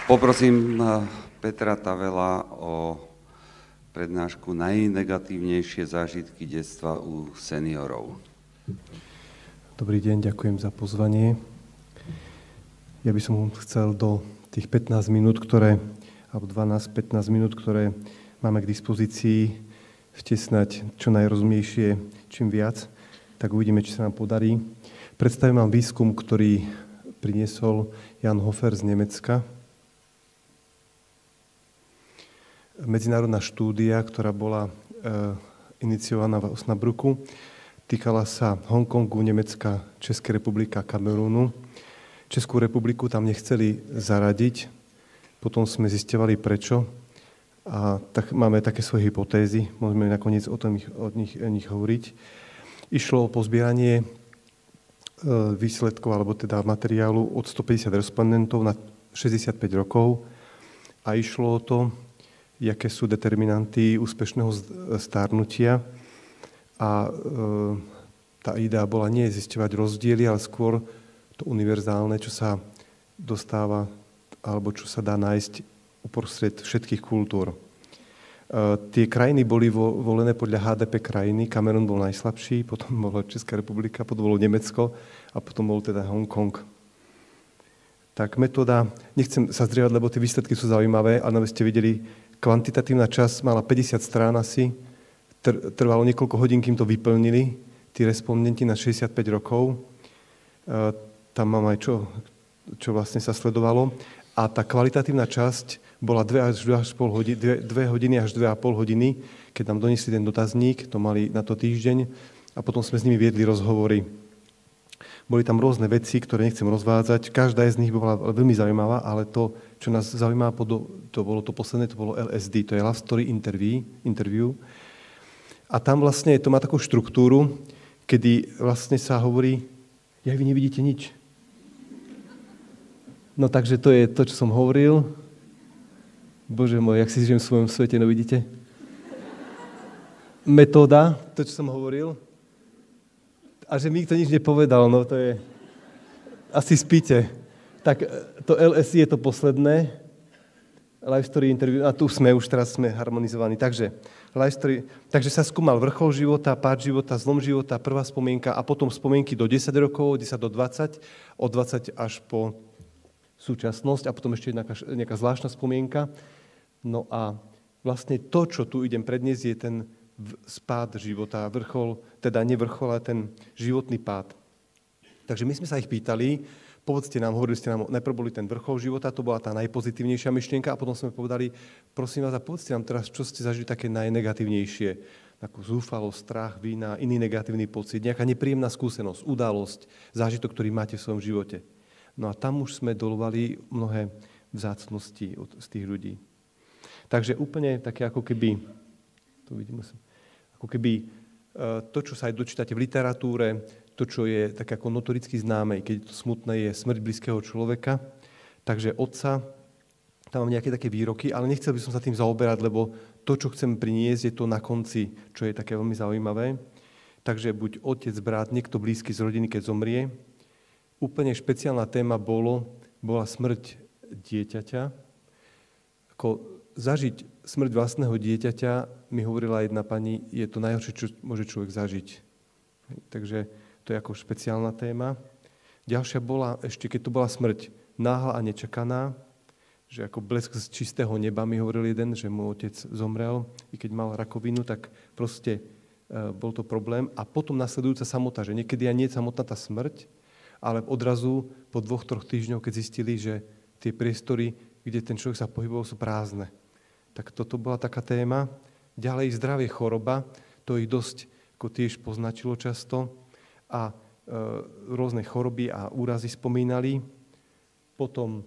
Poprosím Petra Tavela o prednášku Najnegatívnejšie zážitky detstva u seniorov. Dobrý deň, ďakujem za pozvanie. Ja by som chcel do tých 15 minút, alebo 12-15 minút, ktoré máme k dispozícii, vtesnať čo najrozumnejšie, čím viac, tak uvidíme, či sa nám podarí. Predstavím vám výskum, ktorý priniesol Jan Hofer z Nemecka. Medzinárodná štúdia, ktorá bola iniciovaná v Osnabrücku, týkala sa Hongkongu, Nemecka, Českej republiky a Kamerúnu. Českú republiku tam nechceli zaradiť, potom sme zisťovali prečo a tak máme také svoje hypotézy, môžeme nakoniec o nich hovoriť. Išlo o pozbieranie výsledkov, alebo teda materiálu od 150 respondentov na 65 rokov a išlo o to, jaké sú determinanty úspešného stárnutia. A tá idea bola nie zisťovať rozdiely, ale skôr to univerzálne, čo sa dostáva, alebo čo sa dá nájsť uprostred všetkých kultúr. Tie krajiny boli volené podľa HDP krajiny. Kamerún bol najslabší, potom bola Česká republika, potom bolo Nemecko a potom bol teda Hongkong. Tak metóda, nechcem sa zdrievať, lebo tie výsledky sú zaujímavé, ale aby ste videli, kvantitatívna časť mala 50 strán asi, trvalo niekoľko hodín, kým to vyplnili, tí respondenti na 65 rokov. Tam mám aj čo vlastne sa sledovalo. A tá kvalitatívna časť bola 2 hodiny až 2,5 hodiny, keď nám doniesli ten dotazník, to mali na to týždeň, a potom sme s nimi viedli rozhovory. Boli tam rôzne veci, ktoré nechcem rozvádzať. Každá z nich bola veľmi zaujímavá, ale to, čo nás zaujímá, to bolo to posledné, to bolo LSD, to je Love Story Interview. A tam vlastne to má takú štruktúru, kedy vlastne sa hovorí, vy nevidíte nič. No takže to je to, čo som hovoril. Bože môj, jak si žijem v svojom svete, no vidíte? Metóda, to, čo som hovoril. A že mi nikto nič nepovedal, no to je... Asi spíte. Tak to LSI je to posledné. Life Story Interview. A tu teraz sme harmonizovaní. Takže sa skúmal vrchol života, pád života, zlom života, prvá spomienka a potom spomienky do 10 rokov, 10 do 20, od 20 až po súčasnosť a potom ešte nejaká zvláštna spomienka. No a vlastne to, čo tu idem predniesť, je ten spád života, vrchol, teda nevrchol, ale ten životný pád. Takže my sme sa ich pýtali, hovorili ste nám, najprv boli ten vrchol života, to bola tá najpozitívnejšia myšlienka a potom sme povedali, prosím vás, a povedzte nám teraz, čo ste zažili také najnegatívnejšie, takú zúfalosť, strach, vina, iný negatívny pocit, nejaká nepríjemná skúsenosť, udalosť, zážitok, ktorý máte v svojom živote. No a tam už sme dolovali mnohé vzácnosti z tých ľudí. Takže úplne také ako keby, to, čo sa aj dočítate v literatúre, to, čo je tak ako notoricky známe, keď to smutné je smrť blízkeho človeka. Takže otca, tam mám nejaké také výroky, ale nechcel by som sa tým zaoberať, lebo to, čo chcem priniesť, je to na konci, čo je také veľmi zaujímavé. Takže buď otec, brat, niekto blízky z rodiny, keď zomrie. Úplne špeciálna téma bola smrť dieťaťa. Ako zažiť smrť vlastného dieťaťa, mi hovorila jedna pani, je to najhoršie, čo môže človek zažiť. Takže to je ako špeciálna téma. Ďalšia bola, ešte keď to bola smrť náhla a nečakaná, že ako blesk z čistého neba, mi hovoril jeden, že môj otec zomrel, i keď mal rakovinu, tak proste bol to problém. A potom nasledujúca samota, že niekedy ani nie je samotná tá smrť, ale odrazu po 2-3 týždňoch, keď zistili, že tie priestory, kde ten človek sa pohyboval, sú prázdne. Tak toto bola taká téma. Ďalej zdravie, choroba, to ich dosť ako tiež poznačilo často. A rôzne choroby a úrazy spomínali. Potom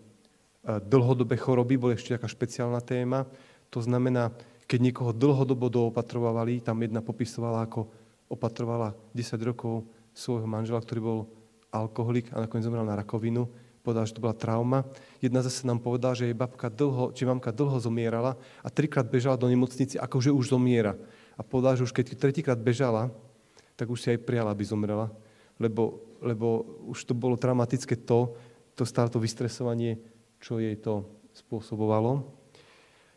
dlhodobé choroby, bola ešte taká špeciálna téma. To znamená, keď niekoho dlhodobo doopatrovali, tam jedna popisovala, ako opatrovala 10 rokov svojho manžela, ktorý bol alkoholik a nakoniec zomrel na rakovinu. Povedala, že to bola trauma. Jedna zase nám povedala, že jej mamka dlho zomierala a 3-krát bežala do nemocnice, akože už zomiera. A povedala, že už keď 3-krát bežala, tak už si aj prijala, aby zomrela. Lebo už to bolo traumatické to stále to vystresovanie, čo jej to spôsobovalo.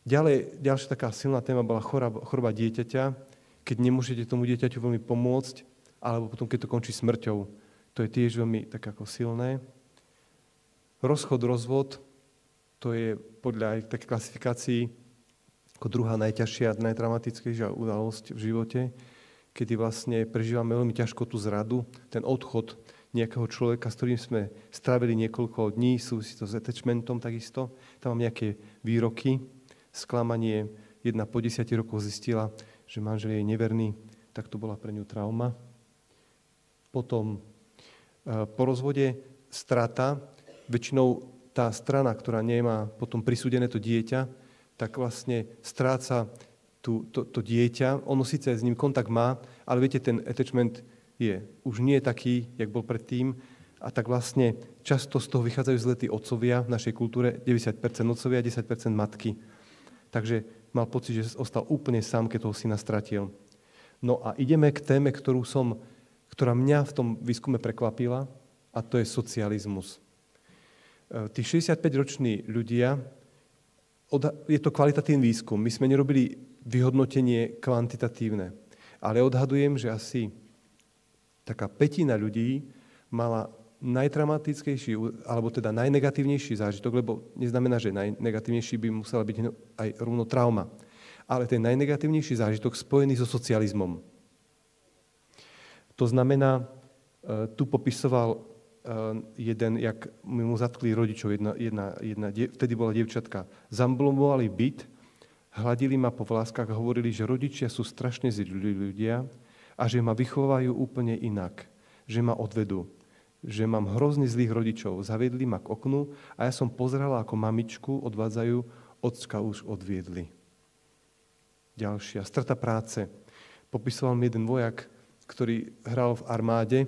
Ďalšia taká silná téma bola choroba dieťaťa, keď nemôžete tomu dieťaťu veľmi pomôcť, alebo potom, keď to končí smrťou. To je tiež veľmi tak ako silné. Rozvod, to je podľa aj takej klasifikácii ako druhá najťažšia, najtraumatickejšia udalosť v živote, kedy vlastne prežívame veľmi ťažko tú zradu, ten odchod nejakého človeka, s ktorým sme strávili niekoľko dní, súvisí to s attachmentom takisto. Tam mám nejaké výroky, sklamanie. Jedna po 10 rokov zistila, že manžel je neverný, tak to bola pre ňu trauma. Potom po rozvode strata, väčšinou tá strana, ktorá nemá potom prisúdené to dieťa, tak vlastne stráca to dieťa. Ono síce s ním kontakt má, ale viete, ten attachment už nie je taký, jak bol predtým. A tak vlastne často z toho vychádzajú zletí otcovia v našej kultúre, 90% otcovia, 10% matky. Takže mal pocit, že ostal úplne sám, keď toho syna stratil. No a ideme k téme, ktorá mňa v tom výskume prekvapila, a to je socializmus. Tí 65-roční ľudia, je to kvalitatívny výskum, my sme nerobili vyhodnotenie kvantitatívne, ale odhadujem, že asi taká pätina ľudí mala najtraumatickejší, alebo teda najnegatívnejší zážitok, lebo neznamená, že najnegatívnejší by musela byť aj rovno trauma, ale ten najnegatívnejší zážitok spojený so socializmom. To znamená, tu popisoval jeden, jak mu zatkli rodičov, vtedy bola dievčatka, zamblomovali byt, hladili ma po vláskach a hovorili, že rodičia sú strašne zlí ľudia a že ma vychovajú úplne inak, že ma odvedú, že mám hrozne zlých rodičov. Zaviedli ma k oknu a ja som pozerala, ako mamičku odvádzajú, ocka už odviedli. Ďalšia, strata práce. Popisoval mi jeden vojak, ktorý hral v armáde,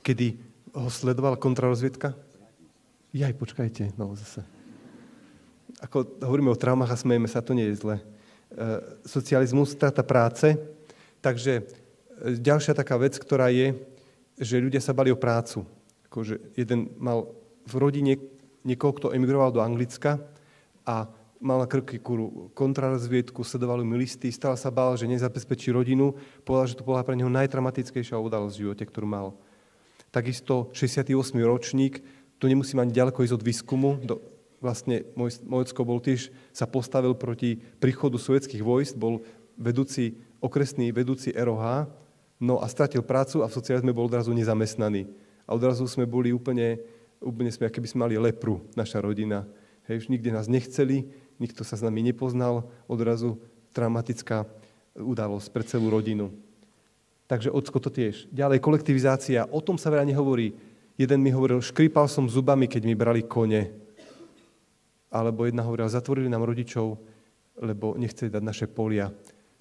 kedy ho sledovala kontrarozviedka. Počkajte, zase. Ako hovoríme o traumách a smejeme sa, to nie je zle. Socializmus, strata práce. Takže ďalšia taká vec, ktorá je, že ľudia sa bali o prácu. Akože jeden mal v rodine niekoho, kto emigroval do Anglicka a mal na krky kontrarozviedku, sledovali mu listy, stále sa bál, že nezabezpečí rodinu, povedal, že to bola pre neho najtraumatickejšia udalosť v živote, ktorú mal. Takisto 68. ročník, tu nemusím ani ďaleko ísť od výskumu, vlastne môj ocko bol tiež, sa postavil proti príchodu sovietských vojsk, bol okresný vedúci ROH, no a stratil prácu a v socializme bol odrazu nezamestnaný. A odrazu sme boli úplne sme, aké by sme mali lepru, naša rodina. Hej, už nikde nás nechceli, nikto sa s nami nepoznal, odrazu traumatická udalosť pre celú rodinu. Takže ocko to tiež. Ďalej kolektivizácia, o tom sa veľa nehovorí. Jeden mi hovoril, škrípal som zubami, keď mi brali kone. Alebo jedna hovorila, zatvorili nám rodičov, lebo nechceli dať naše polia.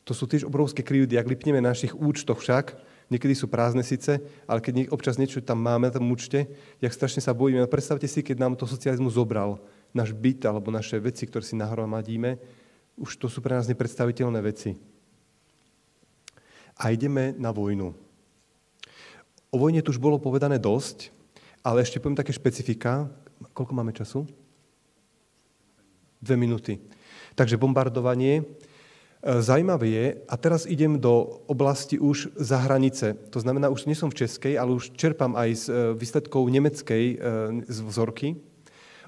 To sú tiež obrovské krivdy, ak lipneme na našich účtoch však, niekedy sú prázdne síce, ale keď občas niečo tam máme na tom účte, jak strašne sa bojíme. Predstavte si, keď nám to socializmus zobral, náš byt alebo naše veci, ktoré si nahromadíme, už to sú pre nás nepredstaviteľné veci. A ideme na vojnu. O vojne tu už bolo povedané dosť, ale ešte poviem také špecifika. Koľko máme času? 2 minúty. Takže bombardovanie. Zajímavé je, a teraz idem do oblasti už za hranice. To znamená, už nie som v českej, ale už čerpám aj z výsledkov nemeckej vzorky.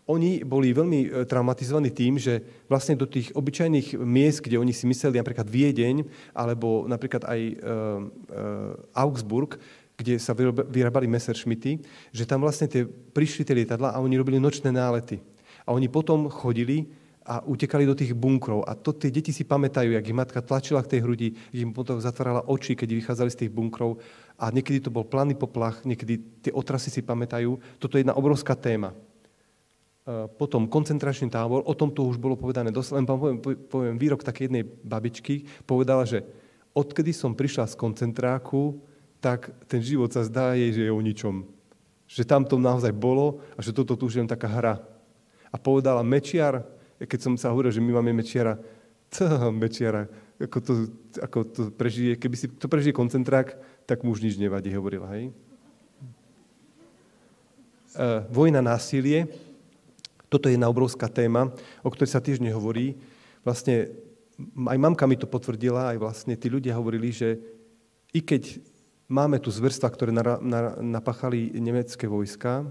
Oni boli veľmi traumatizovaní tým, že vlastne do tých obyčajných miest, kde oni si mysleli napríklad Viedeň, alebo napríklad aj Augsburg, kde sa vyrábali Messerschmitty, že tam vlastne prišli tie lietadlá a oni robili nočné nálety. A oni potom chodili a utekali do tých bunkrov. A to tie deti si pamätajú, jak ich matka tlačila k tej hrudi, im potom zatvárala oči, keď vychádzali z tých bunkrov. A niekedy to bol planý poplach, niekedy tie otrasy si pamätajú. Toto je jedna obrovská téma. Potom koncentračný tábor, o tom to už bolo povedané dosť, len poviem výrok takej jednej babičky, povedala, že odkedy som prišla z koncentráku, tak ten život sa zdá jej, že je o ničom. Že tam to naozaj bolo a že toto tu už je len taká hra. A povedala Mečiar, keď som sa hovoril, že my máme Mečiara, ako to prežije, keby si to prežije koncentrák, tak mu už nič nevadí, hovorila, hej. Vojna, násilie. Toto je jedna obrovská téma, o ktorej sa tiež nehovorí. Vlastne aj mamka mi to potvrdila, aj vlastne tí ľudia hovorili, že i keď máme tu zverstva, ktoré napáchali nemecké vojska,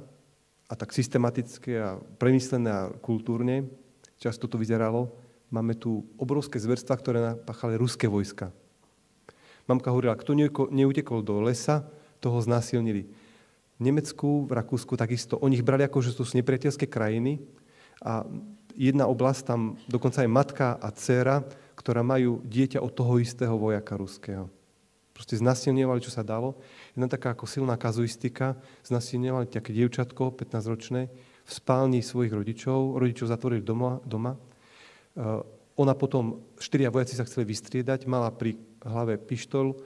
a tak systematické a premyslené a kultúrne, často to vyzeralo, máme tu obrovské zverstva, ktoré napáchali ruské vojska. Mamka hovorila, kto neutekol do lesa, toho znásilnili. V Nemecku, v Rakúsku takisto, oni ich brali ako, že to sú nepriateľské krajiny a jedna oblasť, tam dokonca aj matka a dcéra, ktorá majú dieťa od toho istého vojaka ruského. Proste znasilňovali, čo sa dalo. Jedna taká ako silná kazuistika, znasilňovali také dievčatko, 15-ročné, v spálni svojich rodičov zatvorili doma. Ona potom, 4 vojaci sa chceli vystriedať, mala pri hlave pištol.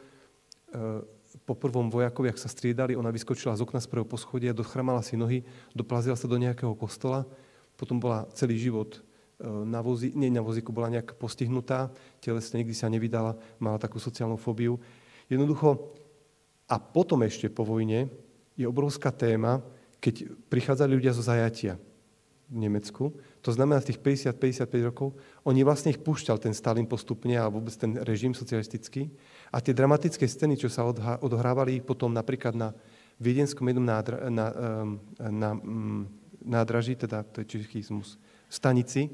Po prvom vojakovi, ak sa striedali, ona vyskočila z okna z prvého poschodia, dochramala si nohy, doplazila sa do nejakého kostola, potom bola celý život na vozíku, bola nejak postihnutá, telesne nikdy sa nevydala, mala takú sociálnu fóbiu. Jednoducho, a potom ešte po vojne je obrovská téma, keď prichádzali ľudia zo zajatia v Nemecku, to znamená v tých 50-55 rokov, oni vlastne ich púšťal ten Stalin postupne a vôbec ten režim socialistický. A tie dramatické scény, čo sa odohrávali potom napríklad na viedenskom jednom nádraží, teda to je čechizmus, stanici,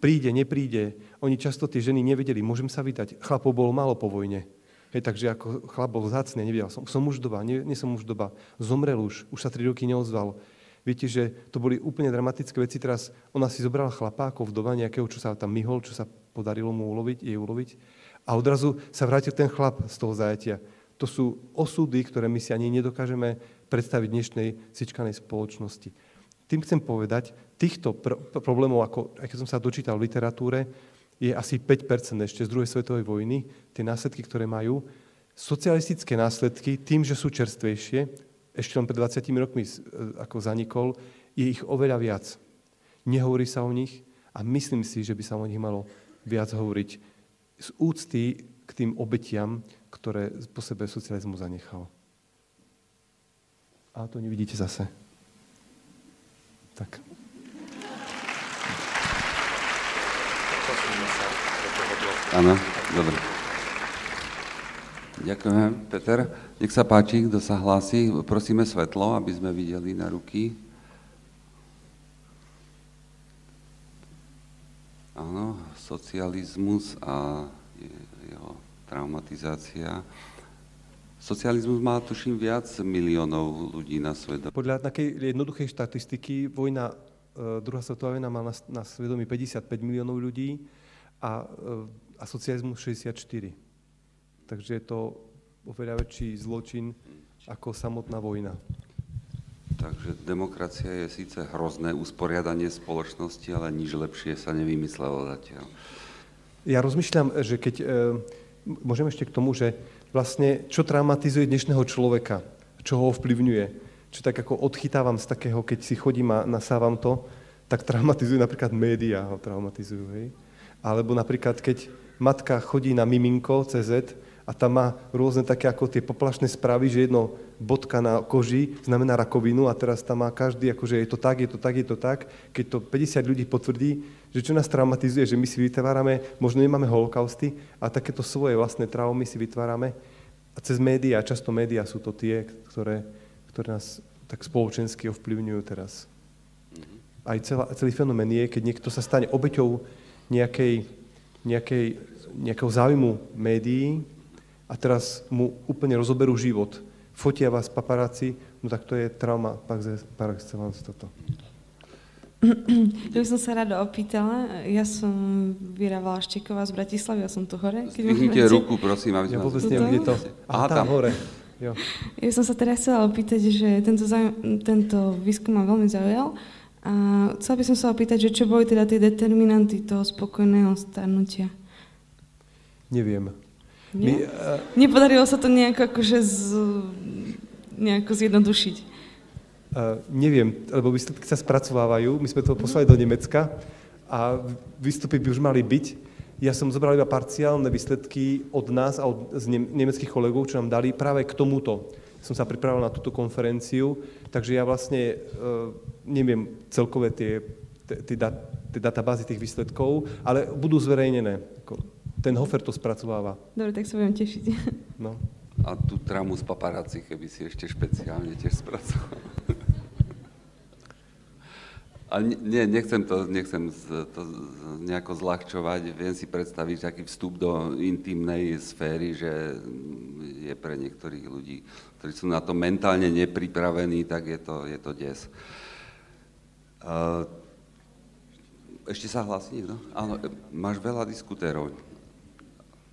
príde, nepríde, oni často tie ženy nevedeli, môžem sa vydať, chlapov bolo málo po vojne. Hej, takže ako chlap bol vzácny, nevedel som už doba, nie som už doba, zomrel už sa 3 roky neozval. Viete, že to boli úplne dramatické veci. Teraz ona si zobrala chlapa ako vdova nejakého, čo sa tam myhol, čo sa podarilo mu jej uloviť. A odrazu sa vrátil ten chlap z toho zajatia. To sú osudy, ktoré my si ani nedokážeme predstaviť v dnešnej sičkanej spoločnosti. Tým chcem povedať, týchto problémov, ako keď som sa dočítal v literatúre, je asi 5% ešte z druhej svetovej vojny, tie následky, ktoré majú. Socialistické následky, tým, že sú čerstvejšie, ešte len pred 20 rokmi ako zanikol, je ich oveľa viac. Nehovorí sa o nich a myslím si, že by sa o nich malo viac hovoriť z úcty k tým obetiam, ktoré po sebe socializmu zanechal. A to nevidíte zase. Tak. Áno, dobre. Ďakujeme, Peter. Nech sa páči, kto sa hlási. Prosíme svetlo, aby sme videli na ruky. Áno, socializmus a jeho traumatizácia. Socializmus má, tuším, viac miliónov ľudí na svedomí. Podľa takej jednoduchej štatistiky, druhá svetová vojna má na svedomí 55 miliónov ľudí a socializmus 64. Takže je to oveľa väčší zločin ako samotná vojna. Takže demokracia je síce hrozné usporiadanie spoločnosti, ale nič lepšie sa nevymyslelo zatiaľ. Ja rozmýšľam, že keď môžem ešte k tomu, že vlastne čo traumatizuje dnešného človeka, čo ho ovplyvňuje, čo tak ako odchytávam z takého, keď si chodím a nasávam to, tak traumatizujú napríklad médiá, ho traumatizujú, hej? Alebo napríklad, keď matka chodí na miminko.cz a tam má rôzne také ako tie poplašné správy, že jedno bodka na koži znamená rakovinu a teraz tam má každý, akože je to tak, je to tak, je to tak. Keď to 50 ľudí potvrdí, že čo nás traumatizuje, že my si vytvárame, možno nemáme holokausty, a takéto svoje vlastné traumy si vytvárame. A cez médiá, často médiá sú to tie, ktoré nás tak spoločensky ovplyvňujú teraz. Aj celý fenomén je, keď niekto sa stane obeťou nejakého záujmu médií a teraz mu úplne rozoberú život. Fotia vás paparáci, no tak to je trauma par excellence toto. Ja by som sa rada opýtala, ja som Víra Valašteková z Bratislavy, ja som tu hore. Zdvihnite ruku, prosím, aby sme... Ja vôbec neviem, kde to... Aha, tam hore. Jo. Ja som sa teraz chcela opýtať, že tento výskum ma veľmi zaujal. A chcela by som sa opýtať, že čo boli teda tie determinanty toho spokojného starnutia? Neviem. Nepodarilo sa to nejako akože nejako zjednodušiť? Neviem, lebo výsledky sa spracovávajú. My sme to poslali do Nemecka a výstupy by už mali byť. Ja som zobral iba parciálne výsledky od nás a z nemeckých kolegov, čo nám dali práve k tomuto. Som sa pripravil na túto konferenciu, takže ja vlastne neviem celkové tie tie databázy tých výsledkov, ale budú zverejnené. Ten Hofer to spracováva. Dobre, tak sa budem tešiť. No. A tú traumu z paparazzi, keby si ešte špeciálne tiež spracoval. A nechcem to nejako zľahčovať. Viem si predstaviť taký vstup do intimnej sféry, že je pre niektorých ľudí, ktorí sú na to mentálne nepripravení, tak je to des. Ešte sa hlási niekto? Áno, máš veľa diskutérov.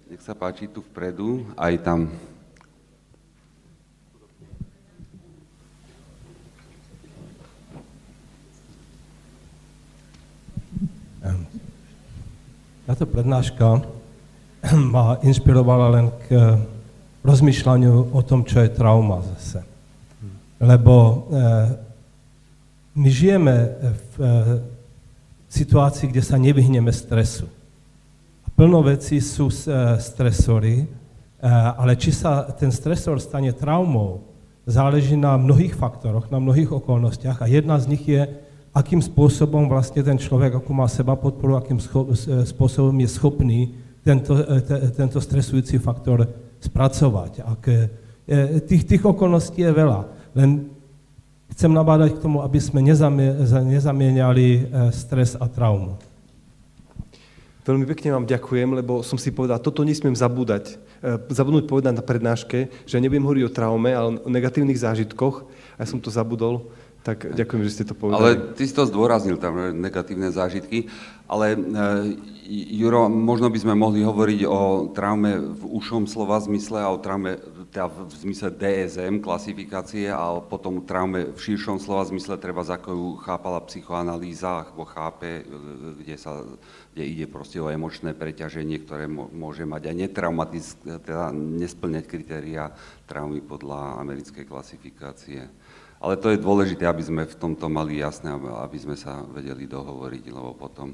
Nech sa páči tu vpredu, aj tam. Táto prednáška ma inšpirovala len k rozmýšľaniu o tom, čo je trauma zase. Lebo my žijeme v situácii, kde sa nevyhneme stresu. Plno vecí sú stresory, ale či sa ten stresor stane traumou, záleží na mnohých faktoroch, na mnohých okolnostiach a jedna z nich je, akým spôsobom vlastne ten človek, ako má seba podporu, akým spôsobom je schopný tento stresujúci faktor spracovať. Tých okolností je veľa, len chcem nabádať k tomu, aby sme nezamieniali stres a traumu. Veľmi pekne vám ďakujem, lebo som si povedal, toto nesmiem zabudnúť povedať na prednáške, že nebudem hovoriť o traume, ale o negatívnych zážitkoch, a ja som to zabudol. Tak ďakujem, že ste to povedali. Ale ty si to zdôraznil, tam negatívne zážitky, ale Juro, možno by sme mohli hovoriť o traume v užšom slova zmysle a o traume teda v zmysle DSM klasifikácie a potom traume v širšom slova zmysle, treba za ako ju chápala psychoanalýza, alebo chápe, kde ide proste o emočné preťaženie, ktoré môže mať aj teda nesplňať kritériá traumy podľa americkej klasifikácie. Ale to je dôležité, aby sme v tomto mali jasné, aby sme sa vedeli dohovoriť, lebo potom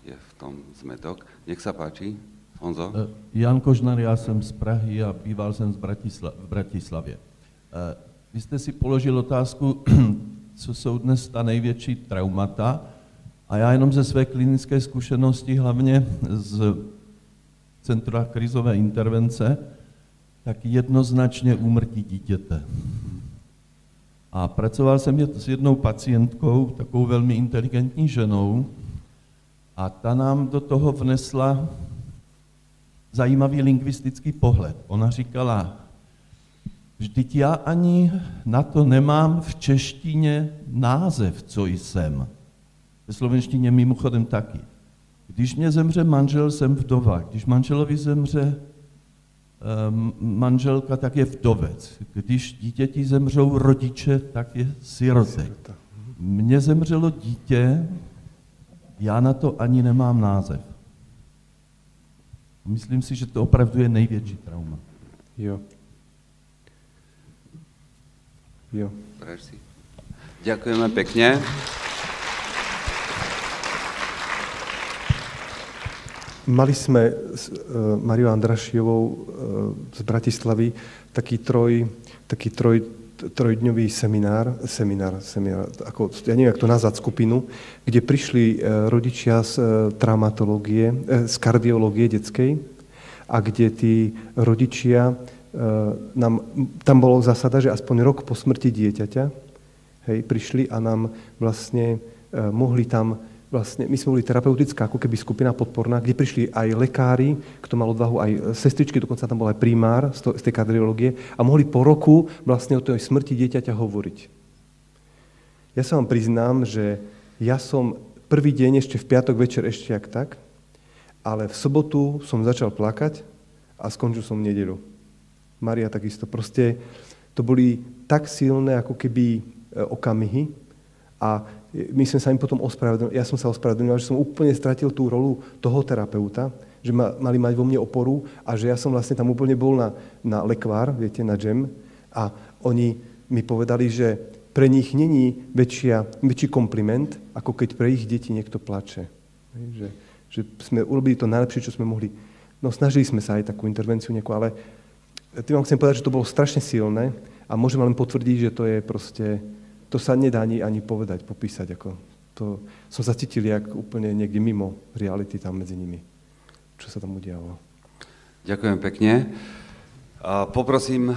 je v tom zmetok. Nech sa páči, Honzo. Jan Kožnar, já jsem z Prahy a býval jsem v Bratislavě. Vy jste si položil otázku, co jsou dnes ta největší traumata, a já jenom ze své klinické zkušenosti, hlavně z Centra krizové intervence, tak jednoznačně úmrtí dítěte. A pracoval jsem s jednou pacientkou, takovou velmi inteligentní ženou, a ta nám do toho vnesla zajímavý lingvistický pohled. Ona říkala, vždyť já ani na to nemám v češtině název, co jsem. Ve slovenštině mimochodem taky. Když mě zemře manžel, jsem vdova. Když manželovi zemře manželka, tak je vdovec. Když dítěti zemřou rodiče, tak je sirotek. Mně zemřelo dítě, já na to ani nemám název. Myslím si, že to opravdu je největší trauma. Jo. Ďakujeme pekne. Mali sme s Mariou Andrašiovou z Bratislavy taký trojdňový seminár, ako, ja neviem, jak to nazvať, skupinu, kde prišli rodičia z traumatológie, z kardiológie detskej a kde tí rodičia, tam bolo zásada, že aspoň rok po smrti dieťaťa, prišli a nám vlastne mohli tam vlastne, my sme boli terapeutická ako keby skupina podporná, kde prišli aj lekári, kto mal odvahu, aj sestričky, dokonca tam bol aj primár z tej kardiológie a mohli po roku vlastne o tej smrti dieťaťa hovoriť. Ja sa vám priznám, že ja som prvý deň ešte v piatok večer ešte jak tak, ale v sobotu som začal plakať a skončil som v nedeľu. Maria takisto. Proste to boli tak silné ako keby okamihy a my sme sa im potom ospravedlnili, ja som sa ospravedlnil, že som úplne stratil tú rolu toho terapeuta, že mali mať vo mne oporu a že ja som vlastne tam úplne bol na lekvár, viete, na džem a oni mi povedali, že pre nich není väčší kompliment, ako keď pre ich deti niekto plače. Že sme urobili to najlepšie, čo sme mohli. No snažili sme sa aj takú intervenciu nejakú, ale tým vám chcem povedať, že to bolo strašne silné a môžem len potvrdiť, že to je proste, to sa nedá ani povedať, popísať. Ako, to som sa cítil jak úplne niekde mimo reality tam medzi nimi, čo sa tam udialo. Ďakujem pekne. Poprosím